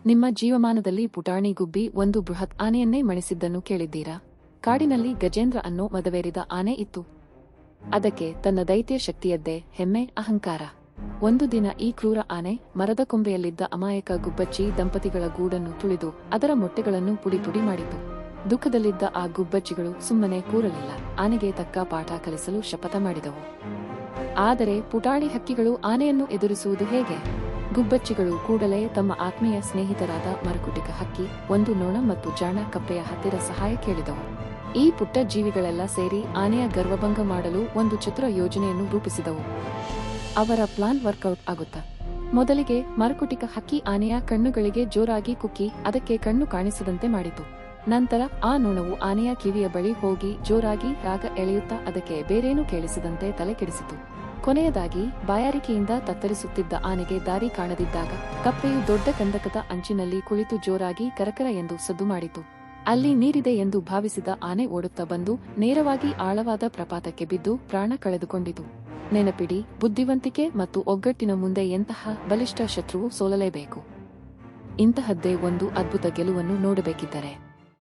ನಿಮ್ಮ ಜೀವಮಾನದಲ್ಲಿ ಪುಟಾಣಿ ಗುಬ್ಬಿ ಒಂದು ಬೃಹತ್ ಆನೆಯನ್ನೇ ಮಣಿಸಿದ್ದನ್ನು ಕೇಳಿದ್ದೀರಾ? ಕಾಡಿನಲ್ಲಿ ಗಜೇಂದ್ರ ಅನ್ನೋ ಮದವೇರಿದ ಆನೆ ಇತ್ತು. ಅದಕ್ಕೆ ತನ್ನ ದೈತ್ಯ ಶಕ್ತಿಯದ್ದೇ ಹೆಮ್ಮೆ, ಅಹಂಕಾರ. ಒಂದು ದಿನ ಈ ಕ್ರೂರ ಆನೆ ಮರದ ಕೊಂಬೆಯಲ್ಲಿದ್ದ ಅಮಾಯಕ ಗುಬ್ಬಚ್ಚಿ ದಂಪತಿಗಳ ಗೂಡನ್ನು ತುಳಿದು ಅದರ ಮೊಟ್ಟೆಗಳನ್ನು ಪುಡಿ ಪುಡಿ ಮಾಡಿತು. ದುಃಖದಲ್ಲಿದ್ದ ಆ ಗುಬ್ಬಚ್ಚಿಗಳು ಸುಮ್ಮನೆ ಕೂರಲಿಲ್ಲ. ಆನೆಗೆ ತಕ್ಕ ಪಾಠ ಕಲಿಸಲು ಶಪಥ ಮಾಡಿದವು. ಆದರೆ ಪುಟಾಣಿ ಹಕ್ಕಿಗಳು ಆನೆಯನ್ನು ಎದುರಿಸುವುದು ಹೇಗೆ? ಗುಬ್ಬಚ್ಚಿಗಳು ಕೂಡಲೇ ತಮ್ಮ ಆತ್ಮೀಯ ಸ್ನೇಹಿತರಾದ ಮರಕುಟಿಕ ಹಕ್ಕಿ, ಒಂದು ನೊಣ ಮತ್ತು ಜಾಣ ಕಪ್ಪೆಯ ಹತ್ತಿರ ಸಹಾಯ ಕೇಳಿದವು. ಈ ಪುಟ್ಟ ಜೀವಿಗಳೆಲ್ಲ ಸೇರಿ ಆನೆಯ ಗರ್ವಭಂಗ ಮಾಡಲು ಒಂದು ಚತುರ ಯೋಜನೆಯನ್ನು ರೂಪಿಸಿದವು. ಅವರ ಪ್ಲಾನ್ ವರ್ಕೌಟ್ ಆಗುತ್ತಾ? ಮೊದಲಿಗೆ ಮರಕುಟಿಕ ಹಕ್ಕಿ ಆನೆಯ ಕಣ್ಣುಗಳಿಗೆ ಜೋರಾಗಿ ಕುಕ್ಕಿ ಅದಕ್ಕೆ ಕಣ್ಣು ಕಾಣಿಸದಂತೆ ಮಾಡಿತು. ನಂತರ ಆ ನೊಣವು ಆನೆಯ ಕಿವಿಯ ಬಳಿ ಹೋಗಿ ಜೋರಾಗಿ ರಾಗ ಎಳೆಯುತ್ತಾ ಅದಕ್ಕೆ ಬೇರೇನೂ ಕೇಳಿಸದಂತೆ ತಲೆ ಕೆಡಿಸಿತು. ಕೊನೆಯದಾಗಿ ಬಾಯಾರಿಕೆಯಿಂದ ತತ್ತರಿಸುತ್ತಿದ್ದ ಆನೆಗೆ ದಾರಿ ಕಾಣದಿದ್ದಾಗ ಕಪ್ಪೆಯು ದೊಡ್ಡ ಕಂದಕದ ಅಂಚಿನಲ್ಲಿ ಕುಳಿತು ಜೋರಾಗಿ ಕರಕರ ಎಂದು ಸದ್ದು ಮಾಡಿತು. ಅಲ್ಲಿ ನೀರಿದೆ ಎಂದು ಭಾವಿಸಿದ ಆನೆ ಓಡುತ್ತಾ ಬಂದು ನೇರವಾಗಿ ಆಳವಾದ ಪ್ರಪಾತಕ್ಕೆ ಬಿದ್ದು ಪ್ರಾಣ ಕಳೆದುಕೊಂಡಿತು. ನೆನಪಿಡಿ, ಬುದ್ಧಿವಂತಿಕೆ ಮತ್ತು ಒಗ್ಗಟ್ಟಿನ ಮುಂದೆ ಎಂತಹ ಬಲಿಷ್ಠ ಶತ್ರುವು ಸೋಲಲೇಬೇಕು. ಇಂತಹದ್ದೇ ಒಂದು ಅದ್ಭುತ ಗೆಲುವನ್ನು ನೋಡಬೇಕಿದ್ದರೆ